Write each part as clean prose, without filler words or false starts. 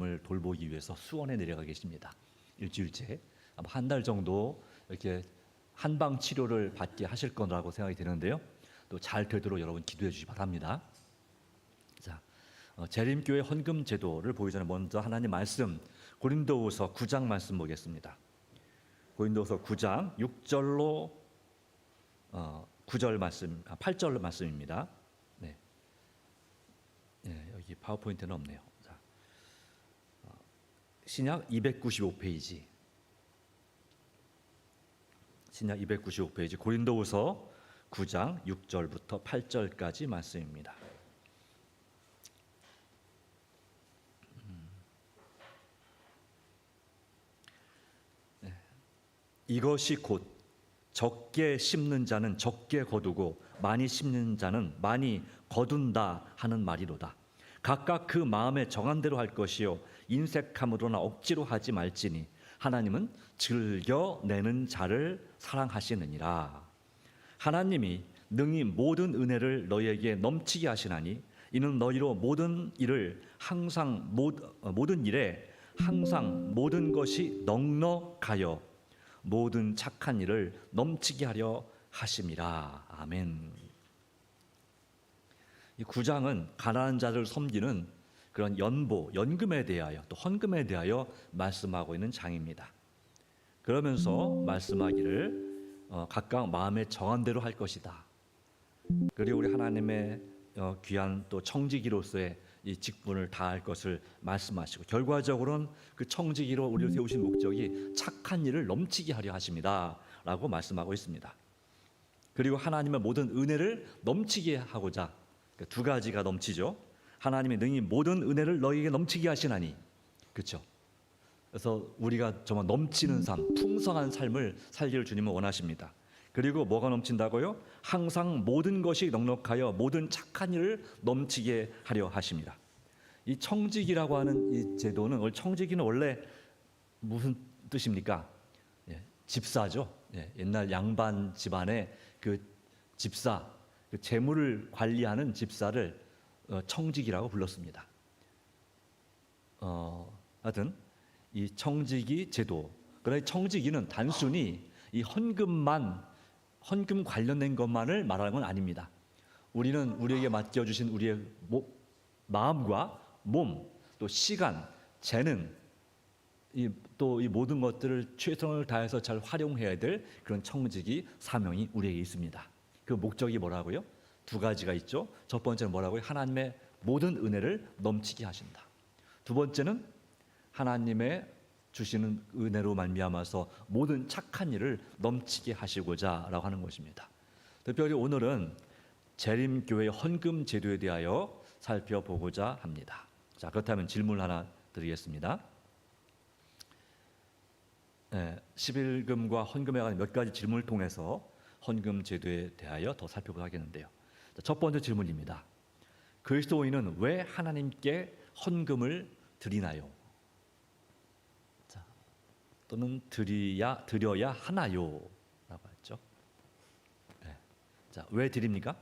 을 돌보기 위해서 수원에 내려가 계십니다. 일주일째 아마 한 달 정도 이렇게 한방 치료를 받게 하실 거라고 생각이 되는데요. 또 잘 되도록 여러분 기도해 주시기 바랍니다. 자, 재림교회 헌금 제도를 보기 전에 먼저 하나님 말씀 고린도후서 9장 말씀 보겠습니다. 고린도후서 9장 6절로 9절 말씀, 8절 말씀입니다. 네. 네, 여기 파워포인트는 없네요. 자, 신약 295페이지. 신약 295페이지 고린도후서 9장 6절부터 8절까지 말씀입니다. 네. 이것이 곧 적게 심는 자는 적게 거두고 많이 심는 자는 많이 거둔다 하는 말이로다. 각각 그 마음에 정한 대로 할 것이요 인색함으로나 억지로 하지 말지니 하나님은 즐겨 내는 자를 사랑하시느니라. 하나님이 능히 모든 은혜를 너희에게 넘치게 하시나니 이는 너희로 모든 일에 항상 모든 것이 넉넉하여 모든 착한 일을 넘치게 하려 하심이라. 아멘. 이 9장은 가난한 자를 섬기는 그런 연금에 대하여 또 헌금에 대하여 말씀하고 있는 장입니다. 그러면서 말씀하기를 각각 마음에 정한 대로 할 것이다. 그리고 우리 하나님의 귀한 또 청지기로서의 이 직분을 다할 것을 말씀하시고 결과적으로는 그 청지기로 우리를 세우신 목적이 착한 일을 넘치게 하려 하십니다 라고 말씀하고 있습니다. 그리고 하나님의 모든 은혜를 넘치게 하고자 두 가지가 넘치죠. 하나님이 능히 모든 은혜를 너희에게 넘치게 하시나니, 그렇죠? 그래서 우리가 정말 넘치는 삶, 풍성한 삶을 살기를 주님은 원하십니다. 그리고 뭐가 넘친다고요? 항상 모든 것이 넉넉하여 모든 착한 일을 넘치게 하려 하십니다. 이 청직이라고 하는 이 제도는, 청직이는 원래 무슨 뜻입니까? 집사죠. 옛날 양반 집안의 그 집사, 그 재물을 관리하는 집사를 청직이라고 불렀습니다. 하여튼 이 청지기 제도, 그러나 청지기는 단순히 이 헌금 관련된 것만을 말하는 건 아닙니다. 우리는 우리에게 맡겨주신 우리의 마음과 몸, 또 시간, 재능, 또 이 모든 것들을 최선을 다해서 잘 활용해야 될 그런 청지기 사명이 우리에게 있습니다. 그 목적이 뭐라고요? 두 가지가 있죠. 첫 번째는 뭐라고요? 하나님의 모든 은혜를 넘치게 하신다. 두 번째는 하나님의 주시는 은혜로 말미암아서 모든 착한 일을 넘치게 하시고자 라고 하는 것입니다. 특별히 오늘은 재림교회 헌금 제도에 대하여 살펴보고자 합니다. 자, 그렇다면 질문 하나 드리겠습니다. 11금과 헌금에 관한 몇 가지 질문을 통해서 헌금 제도에 대하여 더 살펴보도록 하겠는데요. 첫 번째 질문입니다. 그리스도인은 왜 하나님께 헌금을 드리나요? 또는 드려야 하나요? 라고 했죠. 자, 왜 드립니까?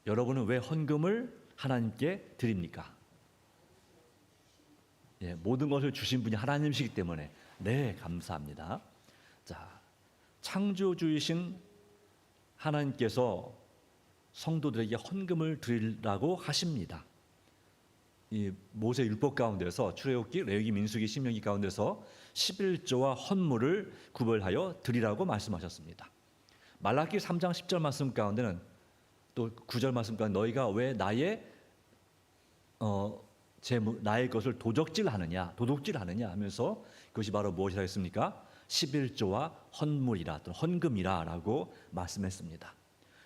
여러분은 왜 헌금을 하나님께 드립니까? 모든 것을 주신 분이 하나님이시기 때문에. 네, 감사합니다. 자, 창조주이신 하나님께서 성도들에게 헌금을 드리라고 하십니다. 이 모세 율법 가운데서 출애굽기, 레위기, 민수기, 신명기 가운데서 11조와 헌물을 구별하여 드리라고 말씀하셨습니다. 말라기 3장 10절 말씀 가운데는 또 9절 말씀 가운데 너희가 왜 나의 것을 도둑질하느냐 하면서 그것이 바로 무엇이라 했습니까? 11조와 헌물이라 또는 헌금이라라고 말씀했습니다.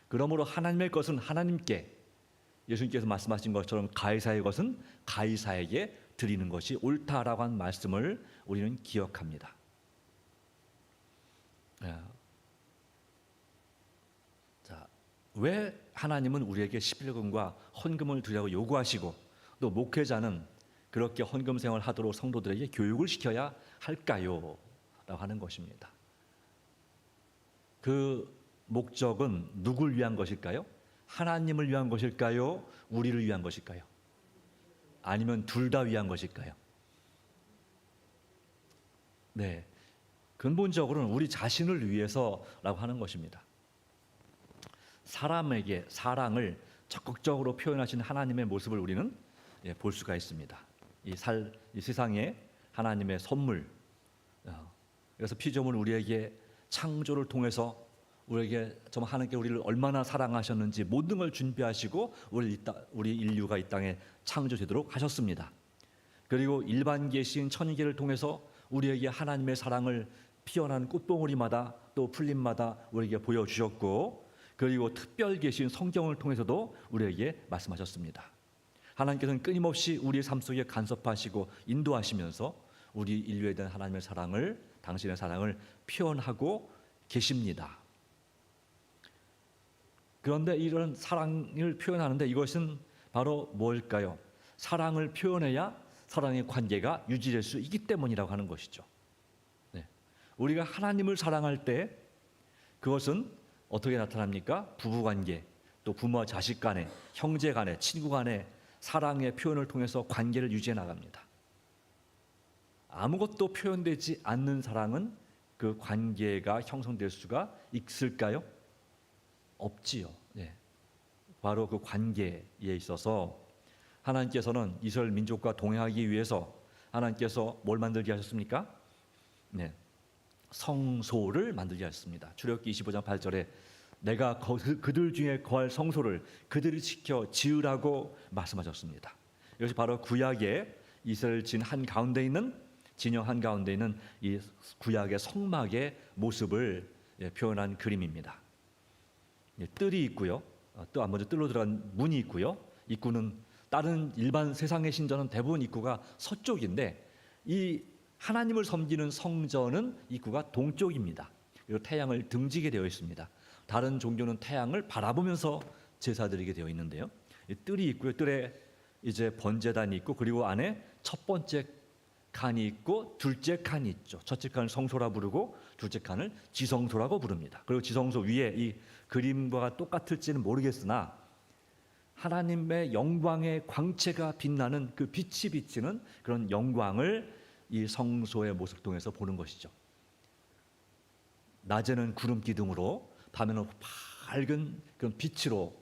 그러므로 하나님의 것은 하나님께, 예수님께서 말씀하신 것처럼 가이사의 것은 가이사에게 드리는 것이 옳다라고 한 말씀을 우리는 기억합니다. 자, 왜 하나님은 우리에게 11금과 헌금을 드리라고 요구하시고 또 목회자는 그렇게 헌금 생활을 하도록 성도들에게 교육을 시켜야 할까요? 라고 하는 것입니다. 그 목적은 누굴 위한 것일까요? 하나님을 위한 것일까요? 우리를 위한 것일까요? 아니면 둘 다 위한 것일까요? 네, 근본적으로는 우리 자신을 위해서라고 하는 것입니다. 사람에게 사랑을 적극적으로 표현하신 하나님의 모습을 우리는 볼 수가 있습니다. 이 세상에 하나님의 선물, 그래서 피조물 우리에게 창조를 통해서 우리에게 정말 하나님께 우리를 얼마나 사랑하셨는지 모든 걸 준비하시고 우리 인류가 이 땅에 창조되도록 하셨습니다. 그리고 일반 계시인 천계를 통해서 우리에게 하나님의 사랑을 피어난 꽃봉오리마다 또 풀잎마다 우리에게 보여주셨고, 그리고 특별 계시인 성경을 통해서도 우리에게 말씀하셨습니다. 하나님께서는 끊임없이 우리의 삶 속에 간섭하시고 인도하시면서 우리 인류에 대한 하나님의 사랑을, 당신의 사랑을 표현하고 계십니다. 그런데 이런 사랑을 표현하는데 이것은 바로 뭘까요? 사랑을 표현해야 사랑의 관계가 유지될 수 있기 때문이라고 하는 것이죠. 네. 우리가 하나님을 사랑할 때 그것은 어떻게 나타납니까? 부부관계, 또 부모와 자식 간에, 형제 간에, 친구 간에 사랑의 표현을 통해서 관계를 유지해 나갑니다. 아무것도 표현되지 않는 사랑은 그 관계가 형성될 수가 있을까요? 없지요. 네. 바로 그 관계에 있어서 하나님께서는 이스라엘 민족과 동행하기 위해서 하나님께서 뭘 만들게 하셨습니까? 네. 성소를 만들게 하셨습니다. 출애굽기 25장 8절에 내가 그들 중에 거할 성소를 그들이 지켜 지으라고 말씀하셨습니다. 이것이 바로 구약의 이스라엘 진영 한가운데 있는 이 구약의 성막의 모습을 표현한 그림입니다. 뜰이 있고요. 먼저 뜰로 들어간 문이 있고요. 입구는 다른 일반 세상의 신전은 대부분 입구가 서쪽인데 이 하나님을 섬기는 성전은 입구가 동쪽입니다. 그리고 태양을 등지게 되어 있습니다. 다른 종교는 태양을 바라보면서 제사드리게 되어 있는데요. 뜰이 있고요. 뜰에 이제 번제단이 있고, 그리고 안에 첫 번째 칸이 있고 둘째 칸이 있죠. 첫째 칸을 성소라 부르고 둘째 칸을 지성소라고 부릅니다. 그리고 지성소 위에 이 그림과 똑같을지는 모르겠으나 하나님의 영광의 광채가 빛나는 그 빛이 비치는 그런 영광을 이 성소의 모습을 통해서 보는 것이죠. 낮에는 구름 기둥으로, 밤에는 밝은 그런 빛으로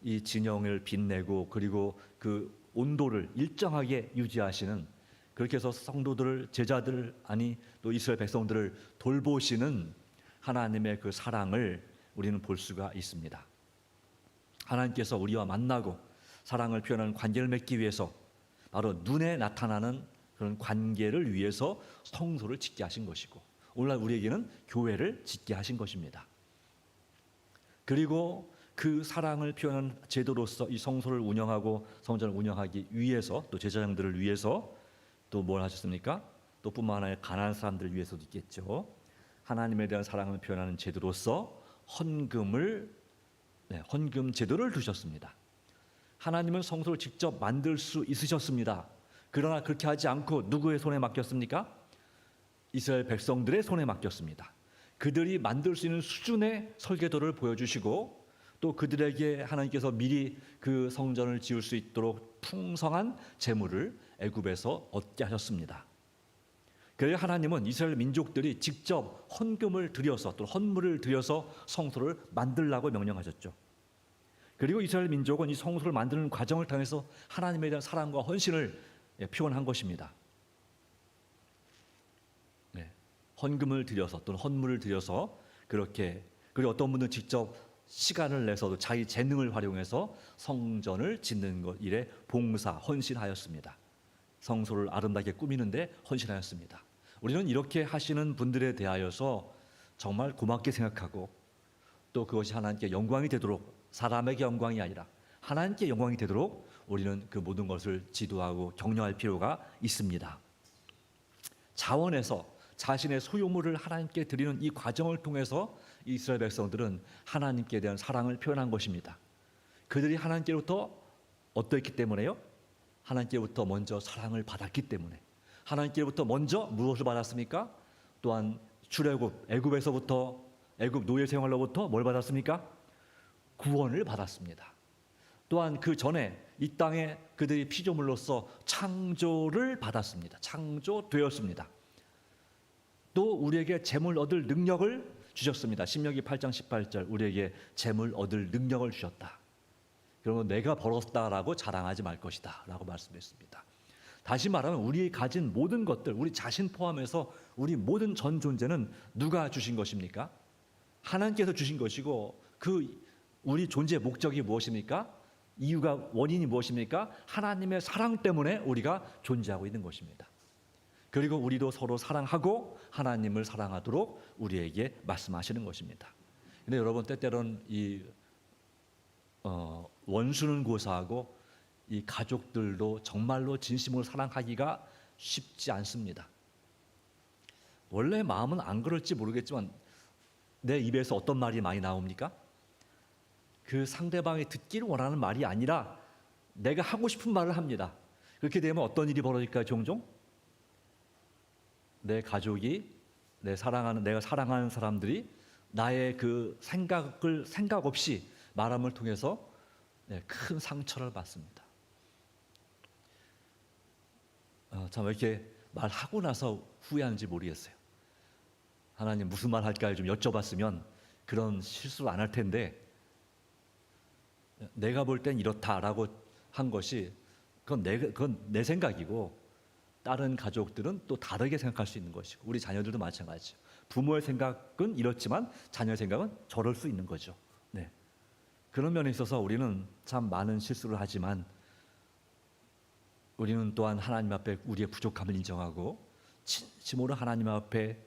이 진영을 빛내고, 그리고 그 온도를 일정하게 유지하시는, 그렇게 해서 성도들을, 제자들, 또 이스라엘 백성들을 돌보시는 하나님의 그 사랑을 우리는 볼 수가 있습니다. 하나님께서 우리와 만나고 사랑을 표현하는 관계를 맺기 위해서 바로 눈에 나타나는 그런 관계를 위해서 성소를 짓게 하신 것이고, 오늘날 우리에게는 교회를 짓게 하신 것입니다. 그리고 그 사랑을 표현하는 제도로서 이 성소를 운영하고 성전을 운영하기 위해서, 또 제사장들을 위해서 또 뭘 하셨습니까? 또 뿐만 아니라 가난한 사람들을 위해서도 있겠죠. 하나님에 대한 사랑을 표현하는 제도로서 헌금 제도를 두셨습니다. 하나님은 성소를 직접 만들 수 있으셨습니다. 그러나 그렇게 하지 않고 누구의 손에 맡겼습니까? 이스라엘 백성들의 손에 맡겼습니다. 그들이 만들 수 있는 수준의 설계도를 보여주시고, 또 그들에게 하나님께서 미리 그 성전을 지을 수 있도록 풍성한 재물을 애굽에서 얻게 하셨습니다. 그래서 하나님은 이스라엘 민족들이 직접 헌금을 들여서, 또 헌물을 들여서 성소를 만들라고 명령하셨죠. 그리고 이스라엘 민족은 이 성소를 만드는 과정을 통해서 하나님에 대한 사랑과 헌신을 표현한 것입니다. 헌금을 들여서, 또는 헌물을 들여서 그렇게, 그리고 어떤 분들은 직접 시간을 내서도 자기 재능을 활용해서 성전을 짓는 것 일에 봉사, 헌신하였습니다. 성소를 아름답게 꾸미는데 헌신하였습니다. 우리는 이렇게 하시는 분들에 대하여서 정말 고맙게 생각하고, 또 그것이 하나님께 영광이 되도록, 사람에게 영광이 아니라 하나님께 영광이 되도록 우리는 그 모든 것을 지도하고 격려할 필요가 있습니다. 자원에서 자신의 소유물을 하나님께 드리는 이 과정을 통해서 이스라엘 백성들은 하나님께 대한 사랑을 표현한 것입니다. 그들이 하나님께로부터 어떠했기 때문에요? 하나님께로부터 먼저 사랑을 받았기 때문에. 하나님께로부터 먼저 무엇을 받았습니까? 또한 출애굽, 애굽 노예 생활로부터 뭘 받았습니까? 구원을 받았습니다. 또한 그 전에 이 땅에 그들이 피조물로서 창조를 받았습니다. 창조되었습니다. 또 우리에게 재물 얻을 능력을 주셨습니다. 신명기 8장 18절 우리에게 재물 얻을 능력을 주셨다. 그러면 내가 벌었다라고 자랑하지 말 것이다 라고 말씀했습니다. 다시 말하면 우리 가진 모든 것들, 우리 자신 포함해서 우리 모든 전 존재는 누가 주신 것입니까? 하나님께서 주신 것이고, 그 우리 존재의 목적이 무엇입니까? 이유가, 원인이 무엇입니까? 하나님의 사랑 때문에 우리가 존재하고 있는 것입니다. 그리고 우리도 서로 사랑하고 하나님을 사랑하도록 우리에게 말씀하시는 것입니다. 근데 여러분, 때때로는 이 원수는 고사하고 이 가족들도 정말로 진심으로 사랑하기가 쉽지 않습니다. 원래 마음은 안 그럴지 모르겠지만 내 입에서 어떤 말이 많이 나옵니까? 그 상대방이 듣기를 원하는 말이 아니라 내가 하고 싶은 말을 합니다. 그렇게 되면 어떤 일이 벌어질까요? 종종 내 가족이, 내가 사랑하는 사람들이 나의 그 생각 없이 말함을 통해서 큰 상처를 받습니다. 참 이렇게 말하고 나서 후회하는지 모르겠어요. 하나님 무슨 말 할까요? 좀 여쭤봤으면 그런 실수를 안 할 텐데, 내가 볼 땐 이렇다라고 한 것이 그건 내 생각이고, 다른 가족들은 또 다르게 생각할 수 있는 것이고, 우리 자녀들도 마찬가지죠. 부모의 생각은 이렇지만 자녀의 생각은 저럴 수 있는 거죠. 네. 그런 면에 있어서 우리는 참 많은 실수를 하지만 우리는 또한 하나님 앞에 우리의 부족함을 인정하고 진심으로 하나님 앞에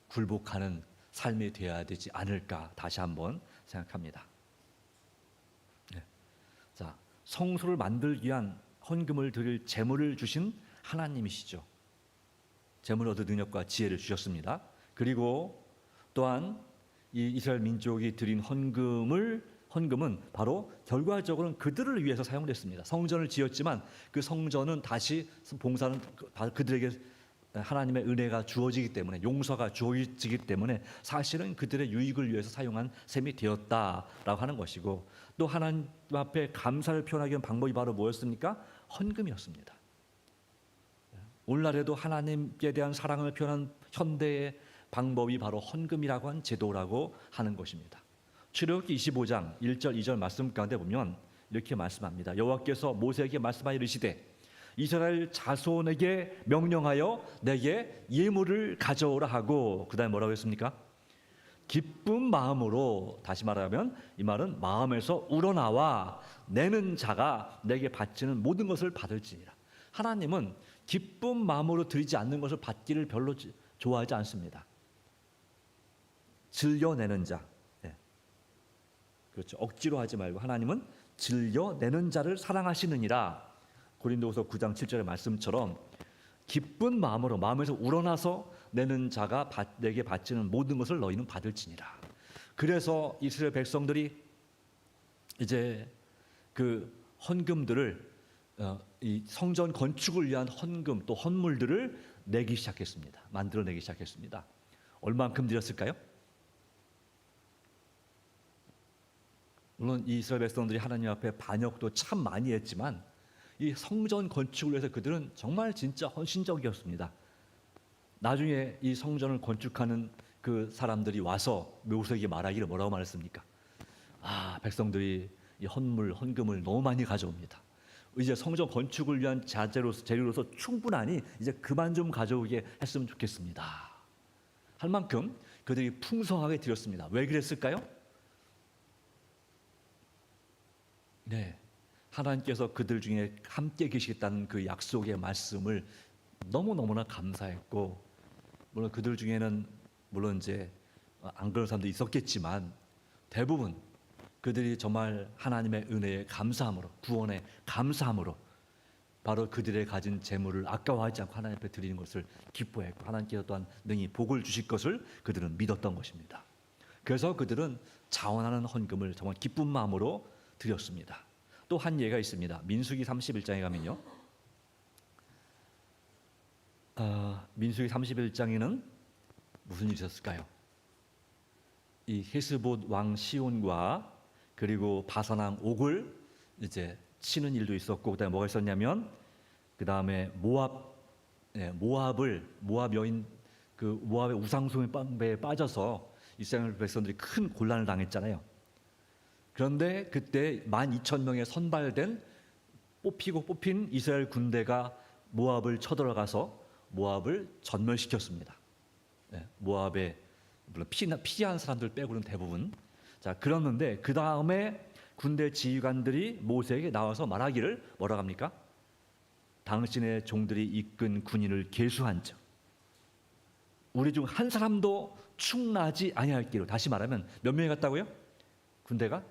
굴복하는 삶이 되어야 되지 않을까 다시 한번 생각합니다. 네. 자, 성소를 만들기 위한 헌금을 드릴 재물을 주신 하나님이시죠. 재물 얻을 능력과 지혜를 주셨습니다. 그리고 또한 이 이스라엘 민족이 드린 헌금은 바로 결과적으로는 그들을 위해서 사용됐습니다. 성전을 지었지만 그 성전은 다시 봉사는 그들에게 하나님의 은혜가 주어지기 때문에, 용서가 주어지기 때문에 사실은 그들의 유익을 위해서 사용한 셈이 되었다라고 하는 것이고, 또 하나님 앞에 감사를 표현하기 위한 방법이 바로 뭐였습니까? 헌금이었습니다. 오늘날에도 하나님께 대한 사랑을 표현한 현대의 방법이 바로 헌금이라고 한 제도라고 하는 것입니다. 출애굽기 25장 1절 2절 말씀 가운데 보면 이렇게 말씀합니다. 여호와께서 모세에게 말씀하여 이르시되 이스라엘 자손에게 명령하여 내게 예물을 가져오라 하고, 그 다음에 뭐라고 했습니까? 기쁜 마음으로, 다시 말하면 이 말은 마음에서 우러나와 내는 자가 내게 바치는 모든 것을 받을지니라. 하나님은 기쁜 마음으로 드리지 않는 것을 받기를 별로 좋아하지 않습니다. 즐겨내는 자, 그렇죠. 억지로 하지 말고 하나님은 즐겨내는 자를 사랑하시느니라. 고린도후서 9장 7절의 말씀처럼 기쁜 마음으로, 마음에서 우러나서 내는 자가 내게 바치는 모든 것을 너희는 받을지니라. 그래서 이스라엘 백성들이 이제 그 헌금들을, 이 성전 건축을 위한 헌금 또 헌물들을 내기 시작했습니다. 만들어내기 시작했습니다. 얼만큼 드렸을까요? 물론 이 이스라엘 백성들이 하나님 앞에 반역도 참 많이 했지만 이 성전 건축을 위해서 그들은 정말 진짜 헌신적이었습니다. 나중에 이 성전을 건축하는 그 사람들이 와서 모세에게 말하기를 뭐라고 말했습니까? 백성들이 이 헌금을 너무 많이 가져옵니다. 이제 성전 건축을 위한 재료로서 충분하니 이제 그만 좀 가져오게 했으면 좋겠습니다. 할 만큼 그들이 풍성하게 드렸습니다. 왜 그랬을까요? 네, 하나님께서 그들 중에 함께 계시겠다는 그 약속의 말씀을 너무너무나 감사했고, 물론 그들 중에는 물론 이제 안 그런 사람도 있었겠지만 대부분 그들이 정말 하나님의 은혜에 감사함으로, 구원에 감사함으로 바로 그들의 가진 재물을 아까워하지 않고 하나님 앞에 드리는 것을 기뻐했고, 하나님께서 또한 능히 복을 주실 것을 그들은 믿었던 것입니다. 그래서 그들은 자원하는 헌금을 정말 기쁜 마음으로 드렸습니다. 또 한 예가 있습니다. 민수기 31장에 가면요, 민수기 31장에는 무슨 일이 있었을까요? 이 헤스봇 왕 시온과 그리고 바산왕 옥을 이제 치는 일도 있었고, 그다음에 뭐가 있었냐면 그다음에 모압 여인, 그 모압의 우상숭배에 빠져서 이스라엘 백성들이 큰 곤란을 당했잖아요. 그런데 그때 12,000명의 선발된 뽑힌 이스라엘 군대가 모압을 쳐들어가서 모압을 전멸시켰습니다. 모압에 물론 피한 사람들 빼고는 대부분. 자, 그러는데 그 다음에 군대 지휘관들이 모세에게 나와서 말하기를 뭐라고 합니까? 당신의 종들이 이끈 군인을 계수한즉 우리 중 한 사람도 충나지 아니할기로. 다시 말하면 몇 명이 갔다고요? 군대가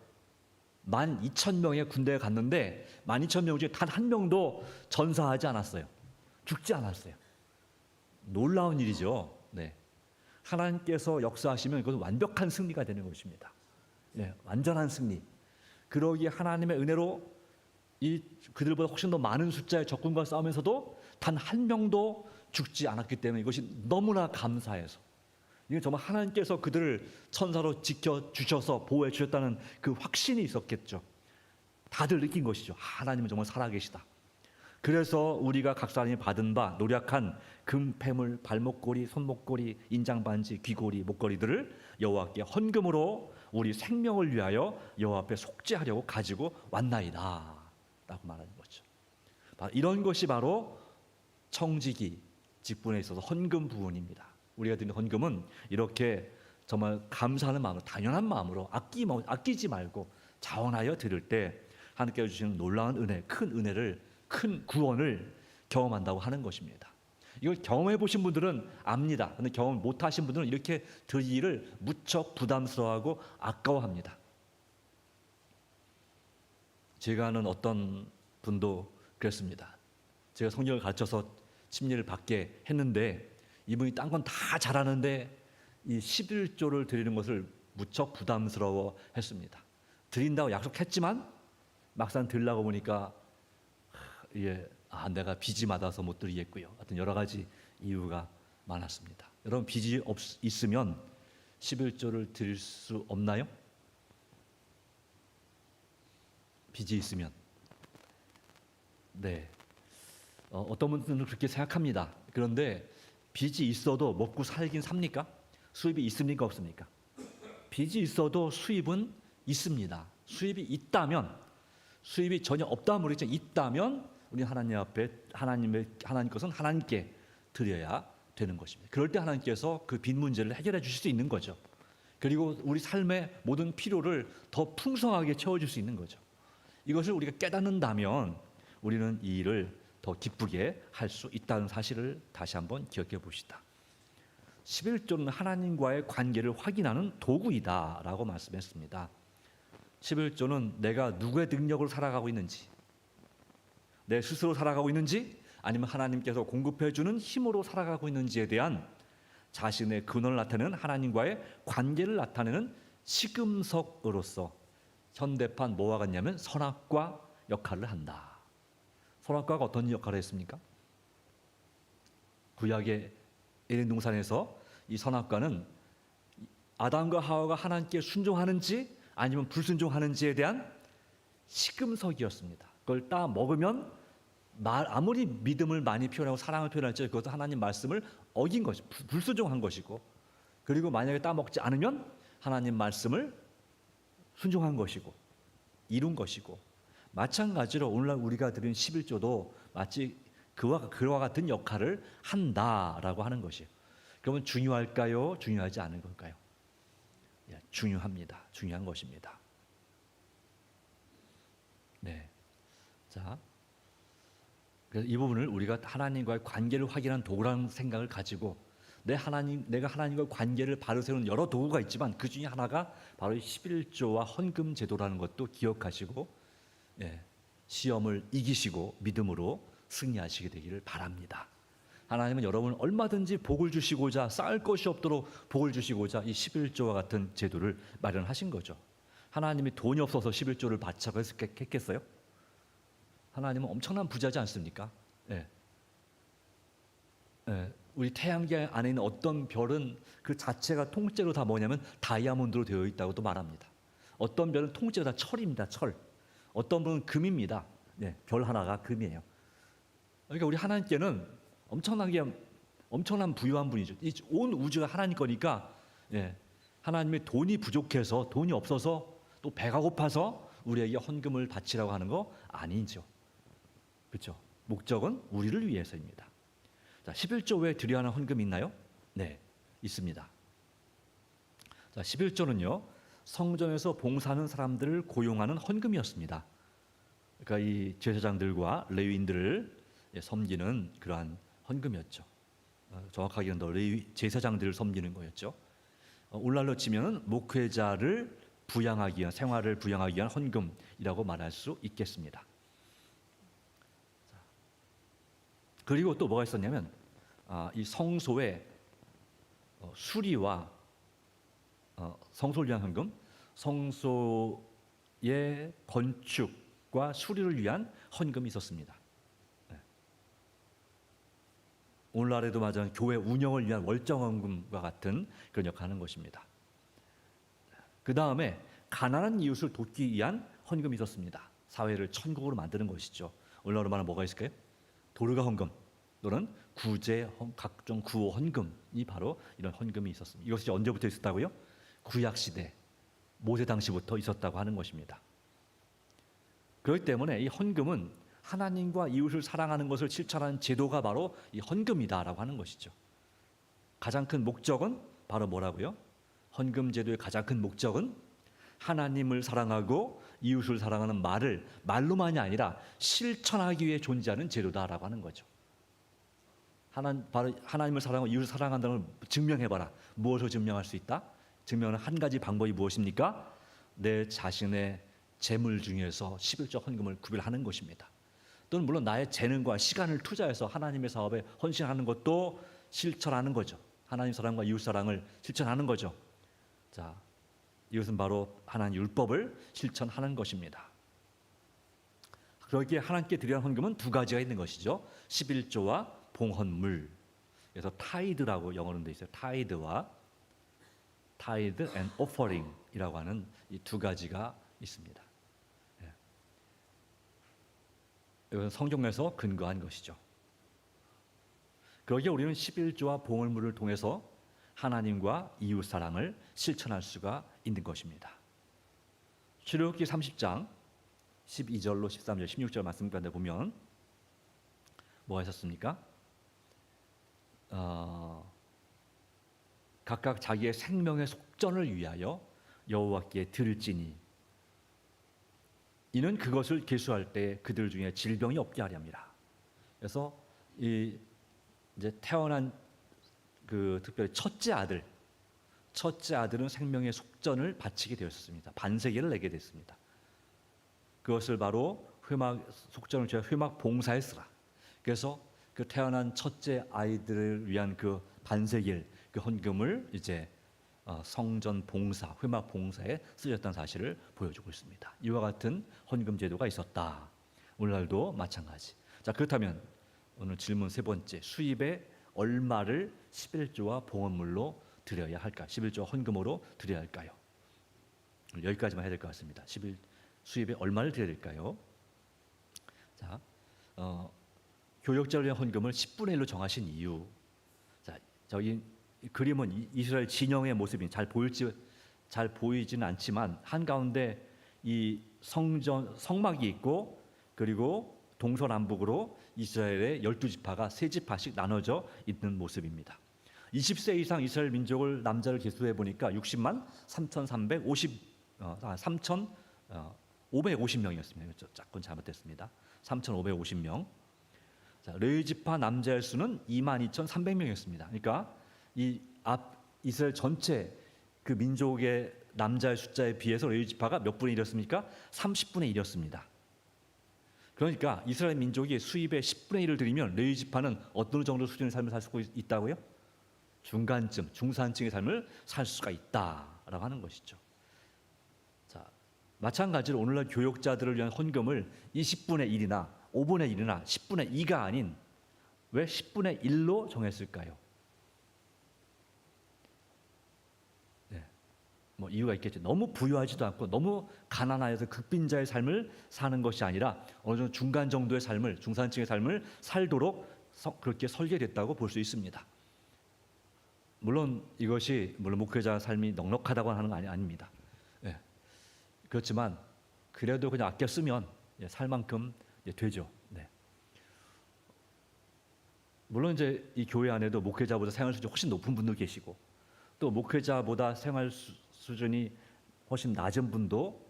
12,000명의 군대가 갔는데 12,000명 중에 단 한 명도 전사하지 않았어요. 죽지 않았어요. 놀라운 일이죠. 네. 하나님께서 역사하시면 이것은 완벽한 승리가 되는 것입니다. 완전한 승리. 그러기에 하나님의 은혜로 그들보다 훨씬 더 많은 숫자의 적군과 싸우면서도 단 한 명도 죽지 않았기 때문에 이것이 너무나 감사해서, 이게 정말 하나님께서 그들을 천사로 지켜주셔서 보호해 주셨다는 그 확신이 있었겠죠. 다들 느낀 것이죠. 하나님은 정말 살아계시다. 그래서 우리가 각 사람이 받은 바 노력한 금패물, 발목걸이, 손목걸이, 인장반지, 귀걸이, 목걸이들을 여호와께 헌금으로 우리 생명을 위하여 여호와 앞에 속죄하려고 가지고 왔나이다 라고 말하는 거죠. 이런 것이 바로 청지기 직분에 있어서 헌금 부분입니다. 우리가 드리는 헌금은 이렇게 정말 감사하는 마음으로, 당연한 마음으로 아끼지 말고 자원하여 드릴 때 하나님께서 주시는 놀라운 은혜, 큰 은혜를, 큰 구원을 경험한다고 하는 것입니다. 이걸 경험해 보신 분들은 압니다. 그런데 경험 못 하신 분들은 이렇게 드리기를 무척 부담스러워하고 아까워합니다. 제가 아는 어떤 분도 그랬습니다. 제가 성경을 가르쳐서 침례를 받게 했는데 이분이 딴 건 다 잘하는데 이 11조를 드리는 것을 무척 부담스러워 했습니다. 드린다고 약속했지만 막상 드리려고 보니까 내가 빚이 많아서 못 드리겠고요. 하여튼 여러 가지 이유가 많았습니다. 여러분, 빚이 있으면 11조를 드릴 수 없나요? 빚이 있으면. 네. 어떤 분들은 그렇게 생각합니다. 그런데 빚이 있어도 먹고 살긴 삽니까? 수입이 있습니까? 없습니까? 빚이 있어도 수입은 있습니다. 수입이 있다면, 수입이 전혀 없다면 모르겠지만 있다면 우리 하나님 앞에 하나님 것은 하나님께 드려야 되는 것입니다. 그럴 때 하나님께서 그 빚 문제를 해결해 주실 수 있는 거죠. 그리고 우리 삶의 모든 필요를 더 풍성하게 채워줄 수 있는 거죠. 이것을 우리가 깨닫는다면 우리는 이 일을 더 기쁘게 할 수 있다는 사실을 다시 한번 기억해 봅시다. 11조는 하나님과의 관계를 확인하는 도구이다라고 말씀했습니다. 11조는 내가 누구의 능력으로 살아가고 있는지, 내 스스로 살아가고 있는지, 아니면 하나님께서 공급해 주는 힘으로 살아가고 있는지에 대한 자신의 근원을 나타내는 하나님과의 관계를 나타내는 시금석으로서 현대판 뭐와 같냐면 선악과 역할을 한다. 선악과가 어떤 역할을 했습니까? 구약의 에덴 동산에서 이 선악과는 아담과 하와가 하나님께 순종하는지 아니면 불순종하는지에 대한 시금석이었습니다. 그걸 따 먹으면 아무리 믿음을 많이 표현하고 사랑을 표현할지 그것도 하나님 말씀을 어긴 것이, 불순종한 것이고, 그리고 만약에 따 먹지 않으면 하나님 말씀을 순종한 것이고 이룬 것이고, 마찬가지로 오늘날 우리가 드린 11조도 마치 그와 같은 역할을 한다라고 하는 것이에요. 그러면 중요할까요? 중요하지 않은 걸까요? 중요합니다. 중요한 것입니다. 네. 자, 그래서 이 부분을 우리가 하나님과의 관계를 확인한 도구라는 생각을 가지고 내가 하나님과 관계를 바로 세우는 여러 도구가 있지만 그 중에 하나가 바로 11조와 헌금 제도라는 것도 기억하시고 시험을 이기시고 믿음으로 승리하시게 되기를 바랍니다. 하나님은 여러분을 얼마든지 복을 주시고자, 쌓을 것이 없도록 복을 주시고자 이 11조와 같은 제도를 마련하신 거죠. 하나님이 돈이 없어서 11조를 바치라고 했겠어요? 하나님은 엄청난 부자지 않습니까? 우리 태양계 안에 있는 어떤 별은 그 자체가 통째로 다 뭐냐면 다이아몬드로 되어 있다고도 말합니다. 어떤 별은 통째로 다 철입니다. 철. 어떤 분은 금입니다. 네, 별 하나가 금이에요. 그러니까 우리 하나님께는 엄청난 부유한 분이죠. 이 온 우주가 하나님 거니까, 예, 하나님의 돈이 부족해서, 돈이 없어서, 또 배가 고파서 우리에게 헌금을 바치라고 하는 거 아니죠. 그렇죠? 목적은 우리를 위해서입니다. 자, 11조 외에 드려야 하는 헌금이 있나요? 네, 있습니다. 자, 11조는요, 성전에서 봉사하는 사람들을 고용하는 헌금이었습니다. 그러니까 이 제사장들과 레위인들을 섬기는 그러한 헌금이었죠. 정확하게는 더 제사장들을 섬기는 거였죠. 오늘날로 치면 목회자를 부양하기 위한, 생활을 부양하기 위한 헌금이라고 말할 수 있겠습니다. 그리고 또 뭐가 있었냐면, 이 성소의 수리와 성소를 위한 헌금, 성소의 건축과 수리를 위한 헌금이 있었습니다. 오늘날에도 마찬가지로 교회 운영을 위한 월정헌금과 같은 그런 역할을 하는 것입니다. 그 다음에 가난한 이웃을 돕기 위한 헌금이 있었습니다. 사회를 천국으로 만드는 것이죠. 오늘날로 말하면 뭐가 있을까요? 도르가 헌금 또는 구제, 각종 구호 헌금이 바로 이런 헌금이 있었습니다. 이것이 언제부터 있었다고요? 구약시대, 모세 당시부터 있었다고 하는 것입니다. 그렇기 때문에 이 헌금은 하나님과 이웃을 사랑하는 것을 실천하는 제도가 바로 이 헌금이다라고 하는 것이죠. 가장 큰 목적은 바로 뭐라고요? 헌금 제도의 가장 큰 목적은 하나님을 사랑하고 이웃을 사랑하는 말을 말로만이 아니라 실천하기 위해 존재하는 제도다라고 하는 거죠. 바로 하나님을 사랑하고 이웃을 사랑한다는 걸 증명해봐라. 무엇을 증명할 수 있다? 증명하는 한 가지 방법이 무엇입니까? 내 자신의 재물 중에서 11조 헌금을 구별하는 것입니다. 또는 물론 나의 재능과 시간을 투자해서 하나님의 사업에 헌신하는 것도 실천하는 거죠. 하나님 사랑과 이웃 사랑을 실천하는 거죠. 자, 이것은 바로 하나님 율법을 실천하는 것입니다. 그러기에 하나님께 드려야 하는 헌금은 두 가지가 있는 것이죠. 11조와 봉헌물. 그래서 타이드라고 영어로는 돼 있어요. 타이드와 타이드 앤 오퍼링이라고 하는 이 두 가지가 있습니다. 이것은 성경에서 근거한 것이죠. 그러기에 우리는 11조와 봉헌물을 통해서 하나님과 이웃 사랑을 실천할 수가 있는 것입니다. 출애굽기 30장 12절로 13절, 16절 말씀 가운데 보면 뭐가 있었습니까? 각각 자기의 생명의 속전을 위하여 여호와께 드릴지니 이는 그것을 계수할 때 그들 중에 질병이 없게 하려 함이라. 그래서 이제 태어난 그 특별히 첫째 아들은 생명의 속전을 바치게 되었습니다. 반세기를 내게 됐습니다. 그것을 바로 속전을 제가 회막 봉사에 쓰라. 그래서 그 태어난 첫째 아이들을 위한 그 반세기를 그 헌금을 이제 성전 봉사, 회막 봉사에 쓰였다는 사실을 보여주고 있습니다. 이와 같은 헌금 제도가 있었다. 오늘날도 마찬가지. 자, 그렇다면 오늘 질문 세 번째, 수입의 얼마를 11조와 봉헌물로 드려야 할까? 11조 헌금으로 드려야 할까요? 여기까지만 해야 될 것 같습니다. 수입의 얼마를 드려야 될까요? 자, 교역자를 위한 헌금을 10분의 1로 정하신 이유. 자, 저기 그림은 이스라엘 진영의 모습이 잘 보이지는 않지만 한가운데 이 성막이 있고 그리고 동서남북으로 이스라엘의 12지파가 3지파씩 나눠져 있는 모습입니다. 20세 이상 이스라엘 민족을 남자를 계수해 보니까 60만 3,550명이었습니다. 조금 잘못됐습니다. 3,550명. 자, 레위지파 남자의 수는 22,300명이었습니다. 그러니까 이스라엘 전체 그 민족의 남자의 숫자에 비해서 레위지파가 몇 분의 1이었습니까? 30분의 1이었습니다. 그러니까 이스라엘 민족이 수입의 10분의 1을 드리면 레위지파는 어느 정도 수준의 삶을 살 수 있다고요? 중간쯤, 중산층의 삶을 살 수가 있다라고 하는 것이죠. 자, 마찬가지로 오늘날 교역자들을 위한 헌금을 20분의 1이나 5분의 1이나 10분의 2가 아닌 왜 10분의 1로 정했을까요? 뭐 이유가 있겠죠. 너무 부유하지도 않고 너무 가난하여서 극빈자의 삶을 사는 것이 아니라 어느 정도 중간 정도의 삶을, 중산층의 삶을 살도록 그렇게 설계됐다고 볼 수 있습니다. 물론 이것이 목회자 삶이 넉넉하다고 하는 건 아닙니다. 예. 그렇지만 그래도 그냥 아껴 쓰면 살 만큼 되죠. 네. 물론 이제 이 교회 안에도 목회자보다 생활 수준이 훨씬 높은 분도 계시고 또 목회자보다 생활 수준이 훨씬 낮은 분도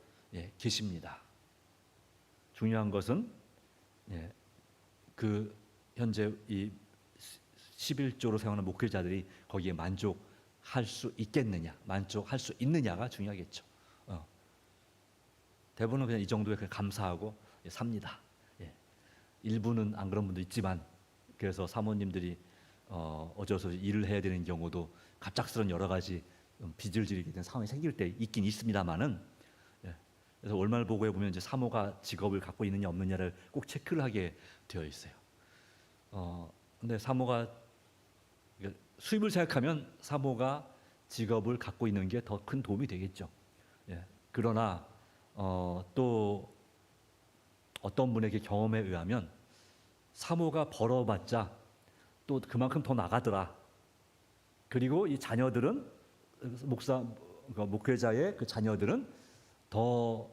계십니다. 중요한 것은 그 현재 이 11조로 사용하는 목회자들이 거기에 만족할 수 있겠느냐, 만족할 수 있느냐가 중요하겠죠. 대부분은 그냥 이 정도에 그냥 감사하고 삽니다. 일부는 안 그런 분도 있지만 그래서 사모님들이 어쩌서 일을 해야 되는 경우도 갑작스런 여러 가지 빚을 지르게 된 상황이 생길 때 있긴 있습니다만은 그래서 월말 보고에 보면 이제 사모가 직업을 갖고 있느냐 없느냐를 꼭 체크를 하게 되어 있어요. 근데 사모가 수입을 생각하면 사모가 직업을 갖고 있는 게 더 큰 도움이 되겠죠. 그러나 또 어떤 분에게 경험에 의하면 사모가 벌어봤자 또 그만큼 더 나가더라. 그리고 이 자녀들은 목회자의 그 자녀들은 더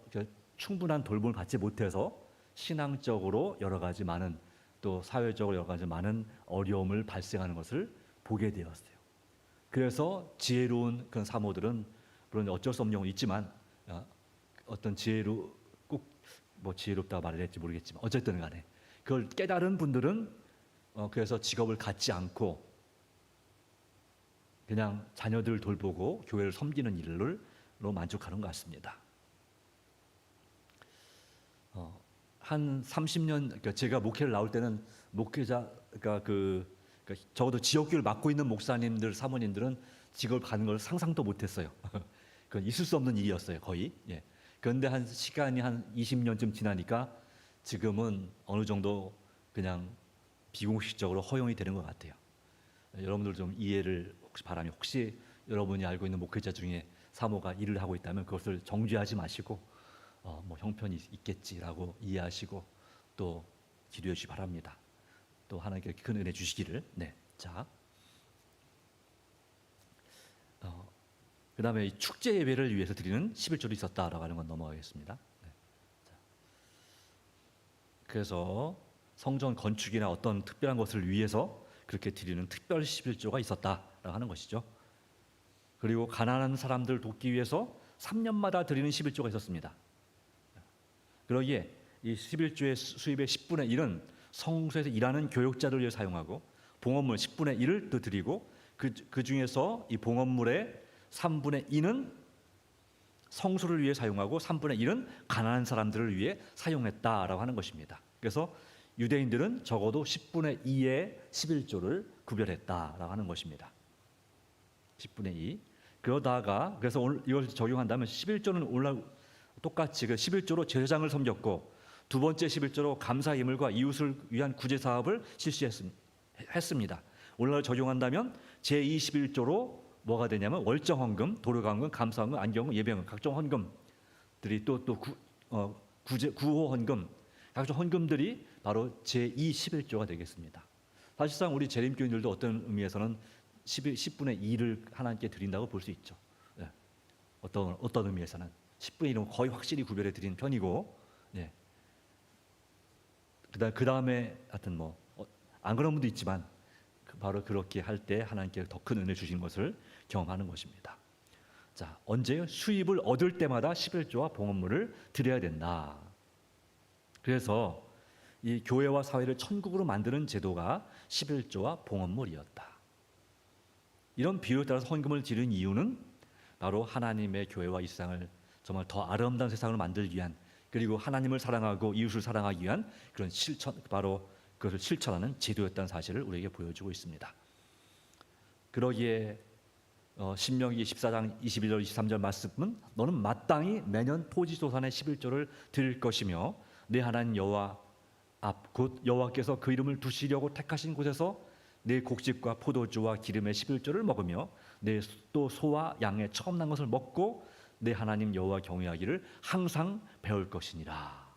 충분한 돌봄을 받지 못해서 신앙적으로 여러 가지 많은 또 사회적으로 여러 가지 많은 어려움을 발생하는 것을 보게 되었어요. 그래서 지혜로운 그런 사모들은 물론 어쩔 수 없는 경우 있지만 어떤 꼭 뭐 지혜롭다고 말을 했지 모르겠지만 어쨌든 간에 그걸 깨달은 분들은 그래서 직업을 갖지 않고 그냥 자녀들 돌보고 교회를 섬기는 일로 만족하는 것 같습니다. 한 30년, 그러니까 제가 목회를 나올 때는 목회자, 그러니까 적어도 지역교회를 맡고 있는 목사님들, 사모님들은 직업을 갖는 걸 상상도 못했어요. 그건 있을 수 없는 일이었어요, 거의. 그런데 한 시간이 한 20년쯤 지나니까 지금은 어느 정도 그냥 비공식적으로 허용이 되는 것 같아요. 여러분들 좀 이해를 바라며 혹시 여러분이 알고 있는 목회자 중에 사모가 일을 하고 있다면 그것을 정죄하지 마시고 뭐 형편이 있겠지라고 이해하시고 또 기도해 주시 바랍니다. 또 하나님께 큰 은혜 주시기를. 자, 그다음에 이 축제 예배를 위해서 드리는 11조도 있었다라고 하는 건 넘어가겠습니다. 자, 그래서 성전 건축이나 어떤 특별한 것을 위해서 그렇게 드리는 특별 11조가 있었다라고 하는 것이죠. 그리고 가난한 사람들 돕기 위해서 3년마다 드리는 11조가 있었습니다. 그러기에 이 11조의 수입의 10분의 1은 성소에서 일하는 교역자를 위해 사용하고 봉헌물 10분의 1을 또 드리고 그 중에서 이 봉헌물의 3분의 2는 성소를 위해 사용하고 3분의 1은 가난한 사람들을 위해 사용했다라고 하는 것입니다. 그래서 유대인들은 적어도 10분의 2의 11조를 구별했다라고 하는 것입니다. 10분의 2. 그러다가 그래서 오늘 이걸 적용한다면 11조는 똑같이 그 11조로 제사장을 섬겼고 두 번째 11조로 감사 예물과 이웃을 위한 구제 사업을 실시했습니다. 오늘날 적용한다면 제2 11조로 뭐가 되냐면 월정 헌금, 도료가 헌금, 감사 헌금, 안경금, 예배헌금, 각종 헌금들이 또 구호 헌금, 각종 헌금들이 바로 제2 11조가 되겠습니다. 사실상 우리 재림교인들도 어떤 의미에서는 10분의 2를 하나님께 드린다고 볼 수 있죠. 어떤 의미에서는 10분의 1은 거의 확실히 구별해 드린 편이고, 그 다음에 하여튼 뭐 안 그런 분도 있지만 바로 그렇게 할 때 하나님께 더 큰 은혜 주신 것을 경험하는 것입니다. 자, 언제요? 수입을 얻을 때마다 11조와 봉헌물을 드려야 된다. 그래서 이 교회와 사회를 천국으로 만드는 제도가 11조와 봉헌물이었다. 이런 비유에 따라서 헌금을 드리는 이유는 바로 하나님의 교회와 이 세상을 정말 더 아름다운 세상을 만들기 위한, 그리고 하나님을 사랑하고 이웃을 사랑하기 위한 그런 바로 그것을 실천하는 제도였다는 사실을 우리에게 보여주고 있습니다. 그러기에 신명기 14장 22절 23절 말씀은 너는 마땅히 매년 토지소산의 11조를 드릴 것이며 내 하나님 여호와 앞 곧 여호와께서 그 이름을 두시려고 택하신 곳에서 내 곡식과 포도주와 기름의 11조를 먹으며 내 또 소와 양의 처음 난 것을 먹고 내 하나님 여호와 경외하기를 항상 배울 것이니라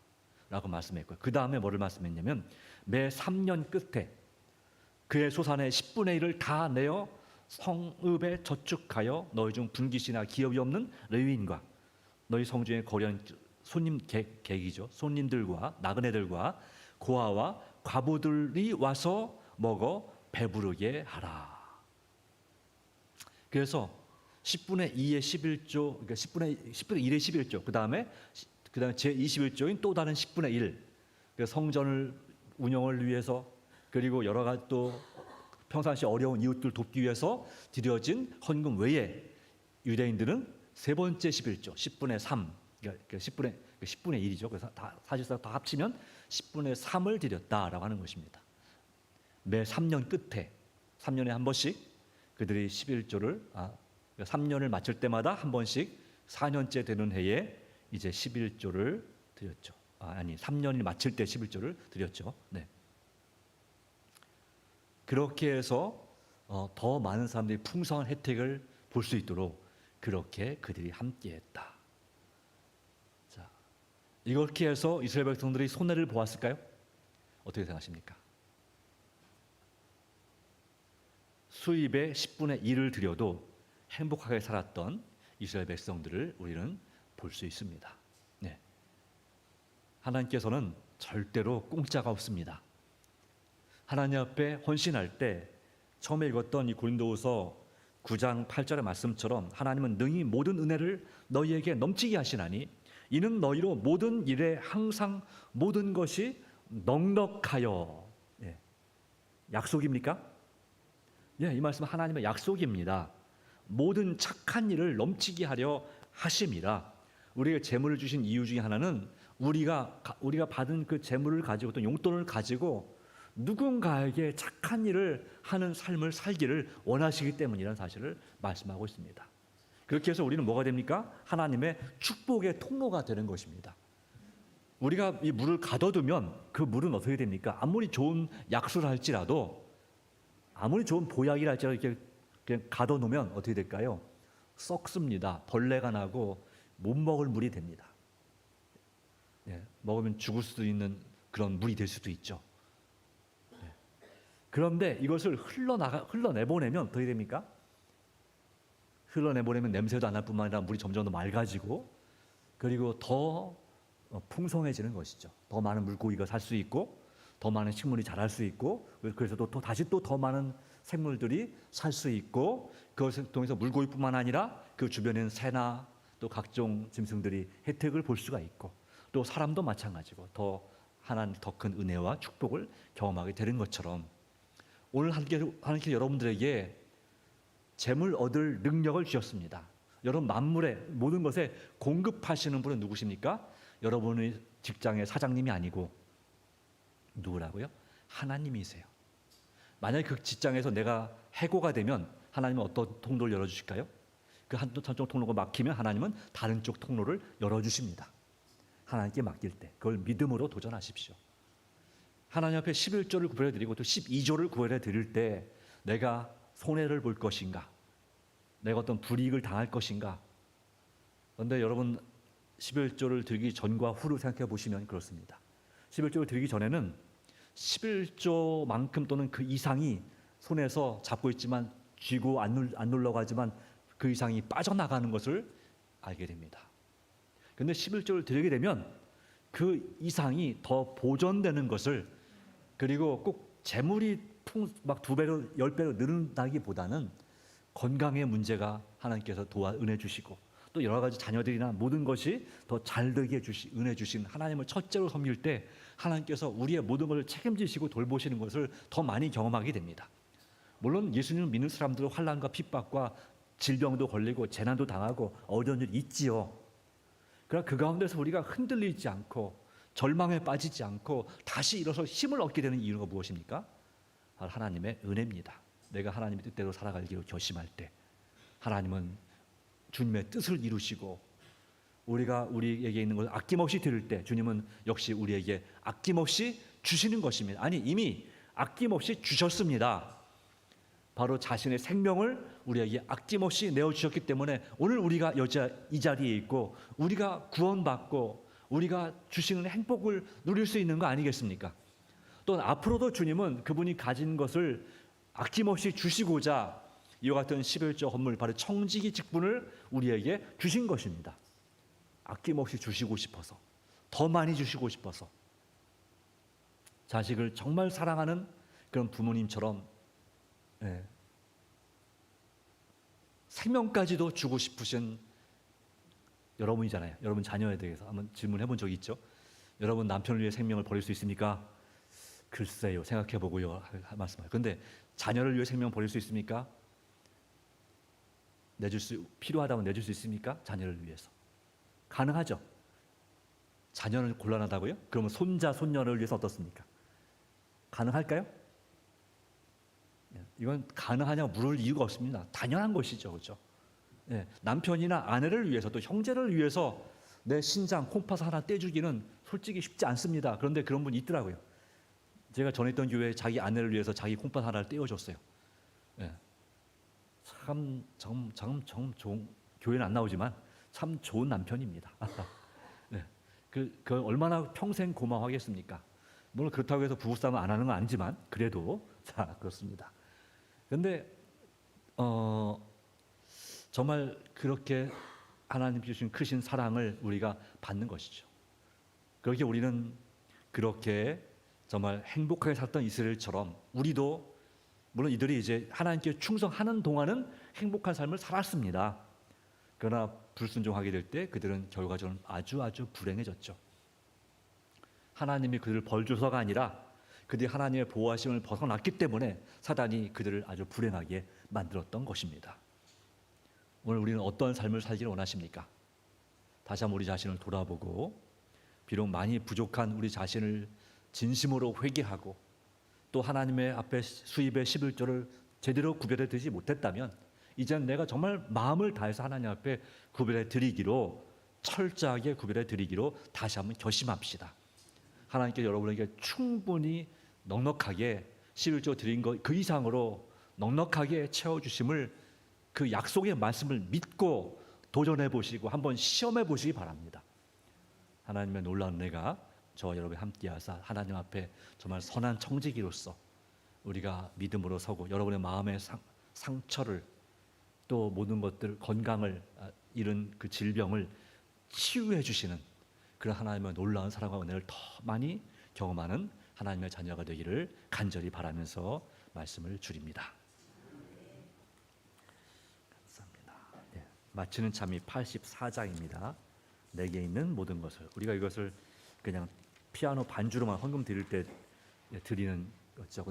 라고 말씀했고요. 그 다음에 뭐를 말씀했냐면 매 3년 끝에 그의 소산의 10분의 1을 다 내어 성읍에 저축하여 너희 중 분깃이나 기업이 없는 레위인과 너희 성중에 거리한 손님 객이죠. 손님들과 나그네들과 고아와 과부들이 와서 먹어 배부르게 하라. 그래서 10분의 2의 11조, 그러니까 10분의 1의 11조, 그 다음에 제 21조인 또 다른 10분의 1, 성전을 운영을 위해서 그리고 여러 가지 또 평상시 어려운 이웃들 돕기 위해서 드려진 헌금 외에 유대인들은 세 번째 11조, 10분의 3, 그러니까 10분의 1이죠. 그래서 사실상 다 합치면 10분의 3을 드렸다라고 하는 것입니다. 매 3년 끝에 3년에 한 번씩 그들이 11조를 3년을 마칠 때마다 한 번씩 4년째 되는 해에 이제 11조를 드렸죠. 3년이 마칠 때 11조를 드렸죠. 네. 그렇게 해서 더 많은 사람들이 풍성한 혜택을 볼 수 있도록 그렇게 그들이 함께했다. 자, 이렇게 해서 이스라엘 백성들이 손해를 보았을까요? 어떻게 생각하십니까? 수입의 10분의 1을 드려도 행복하게 살았던 이스라엘 백성들을 우리는 볼 수 있습니다. 네. 하나님께서는 절대로 공짜가 없습니다. 하나님 앞에 헌신할 때 처음에 읽었던 이 고린도후서 9장 8절의 말씀처럼 하나님은 능히 모든 은혜를 너희에게 넘치게 하시나니 이는 너희로 모든 일에 항상 모든 것이 넉넉하여. 예. 약속입니까? 예, 이 말씀은 하나님의 약속입니다. 모든 착한 일을 넘치게 하려 하심이라. 우리에게 재물을 주신 이유 중에 하나는 우리가 받은 그 재물을 가지고 또 용돈을 가지고 누군가에게 착한 일을 하는 삶을 살기를 원하시기 때문이라는 사실을 말씀하고 있습니다. 그렇게 해서 우리는 뭐가 됩니까? 하나님의 축복의 통로가 되는 것입니다. 우리가 이 물을 가둬두면 그 물은 어떻게 됩니까? 아무리 좋은 약수를 할지라도, 아무리 좋은 보약이라 할지라도 이렇게 그냥 가둬놓으면 어떻게 될까요? 썩습니다. 벌레가 나고 못 먹을 물이 됩니다. 예, 먹으면 죽을 수도 있는 그런 물이 될 수도 있죠. 예. 그런데 이것을 흘러내보내면 어떻게 됩니까? 흘러내보내면 냄새도 안 날 뿐만 아니라 물이 점점 더 맑아지고 그리고 더 풍성해지는 것이죠. 더 많은 물고기가 살 수 있고 더 많은 식물이 자랄 수 있고 그래서 다시 더 많은 생물들이 살 수 있고 그것을 통해서 물고기뿐만 아니라 그 주변에는 새나 또 각종 짐승들이 혜택을 볼 수가 있고 또 사람도 마찬가지고 하나님 더 큰 은혜와 축복을 경험하게 되는 것처럼 오늘 하나님께서 여러분들에게 재물 얻을 능력을 주셨습니다. 여러분 만물의 모든 것에 공급하시는 분은 누구십니까? 여러분의 직장의 사장님이 아니고 누구라고요? 하나님이세요. 만약에 그 직장에서 내가 해고가 되면 하나님은 어떤 통로를 열어주실까요? 그 한쪽 통로가 막히면 하나님은 다른 쪽 통로를 열어주십니다. 하나님께 맡길 때 그걸 믿음으로 도전하십시오. 하나님 앞에 11조를 구별해드리고 또 12조를 구별해드릴 때 내가 손해를 볼 것인가? 내가 어떤 불이익을 당할 것인가? 그런데 여러분 11조를 드리기 전과 후를 생각해 보시면 그렇습니다. 11조를 드리기 전에는 11조만큼 또는 그 이상이 손에서 잡고 있지만 쥐고 안 눌러가지만 그 이상이 빠져나가는 것을 알게 됩니다. 그런데 11조를 드리게 되면 그 이상이 더 보존되는 것을 그리고 꼭 재물이 막 2배로 10배로 늘어나기보다는 건강의 문제가 하나님께서 은혜 주시고 또 여러 가지 자녀들이나 모든 것이 더 잘 되게 은혜 주신 하나님을 첫째로 섬길 때 하나님께서 우리의 모든 것을 책임지시고 돌보시는 것을 더 많이 경험하게 됩니다. 물론 예수님을 믿는 사람들은 환난과 핍박과 질병도 걸리고 재난도 당하고 어려운 일이 있지요. 그러나 그 가운데서 우리가 흔들리지 않고 절망에 빠지지 않고 다시 일어서 힘을 얻게 되는 이유가 무엇입니까? 바로 하나님의 은혜입니다. 내가 하나님의 뜻대로 살아가기로 결심할 때 하나님은 주님의 뜻을 이루시고 우리에게 있는 것을 아낌없이 드릴 때 주님은 역시 우리에게 아낌없이 주시는 것입니다. 아니 이미 아낌없이 주셨습니다. 바로 자신의 생명을 우리에게 아낌없이 내어주셨기 때문에 오늘 우리가 이 자리에 있고 우리가 구원받고 우리가 주시는 행복을 누릴 수 있는 거 아니겠습니까? 또 앞으로도 주님은 그분이 가진 것을 아낌없이 주시고자 이와 같은 11조 헌물, 바로 청지기 직분을 우리에게 주신 것입니다. 아낌없이 주시고 싶어서, 더 많이 주시고 싶어서, 자식을 정말 사랑하는 그런 부모님처럼 생명까지도 주고 싶으신 여러분이잖아요. 여러분 자녀에 대해서 한번 질문해 본 적이 있죠? 여러분 남편을 위해 생명을 버릴 수 있습니까? 글쎄요, 생각해 보고요 말씀하세요. 그런데 자녀를 위해 생명 버릴 수 있습니까? 필요하다면 내줄 수 있습니까? 자녀를 위해서 가능하죠. 자녀는 곤란하다고요? 그러면 손자 손녀를 위해서 어떻습니까? 가능할까요? 이건 가능하냐고 물을 이유가 없습니다. 당연한 것이죠, 그렇죠? 남편이나 아내를 위해서 또 형제를 위해서 내 신장 콩팥 하나 떼주기는 솔직히 쉽지 않습니다. 그런데 그런 분이 있더라고요. 제가 전에 있던 교회에 자기 아내를 위해서 자기 콩팥 하나를 떼어줬어요. 참 좋은, 교회는 안 나오지만 참 좋은 남편입니다. 그 얼마나 평생 고마워하겠습니까? 물론 그렇다고 해서 부부싸움 안 하는 건 아니지만 그래도 자 그렇습니다. 그런데 정말 그렇게 하나님 주신 크신 사랑을 우리가 받는 것이죠. 그렇게 우리는 그렇게 정말 행복하게 살던 이스라엘처럼 우리도 물론 이들이 이제 하나님께 충성하는 동안은 행복한 삶을 살았습니다. 그러나 불순종하게 될 때 그들은 결과적으로 아주 불행해졌죠. 하나님이 그들을 벌 주서가 아니라 그들이 하나님의 보호하심을 벗어났기 때문에 사단이 그들을 아주 불행하게 만들었던 것입니다. 오늘 우리는 어떤 삶을 살기를 원하십니까? 다시 한번 우리 자신을 돌아보고 비록 많이 부족한 우리 자신을 진심으로 회개하고 또 하나님의 앞에 수입의 11조를 제대로 구별해 드리지 못했다면 이제는 내가 정말 마음을 다해서 하나님 앞에 구별해 드리기로, 철저하게 구별해 드리기로 다시 한번 결심합시다. 하나님께 여러분에게 충분히 넉넉하게 11조 드린 것 그 이상으로 넉넉하게 채워주심을, 그 약속의 말씀을 믿고 도전해 보시고 한번 시험해 보시기 바랍니다. 하나님의 놀라운 은혜가 저와 여러분이 함께 하사 하나님 앞에 정말 선한 청지기로서 우리가 믿음으로 서고 여러분의 마음의 상처를 또 모든 것들, 건강을 잃은 그 질병을 치유해 주시는 그런 하나님의 놀라운 사랑과 은혜를 더 많이 경험하는 하나님의 자녀가 되기를 간절히 바라면서 말씀을 드립니다. 감사합니다. 마치는 참이 84장입니다. 내게 있는 모든 것을, 우리가 이것을 그냥 피아노 반주로만 헌금 드릴 때 드리는 거죠.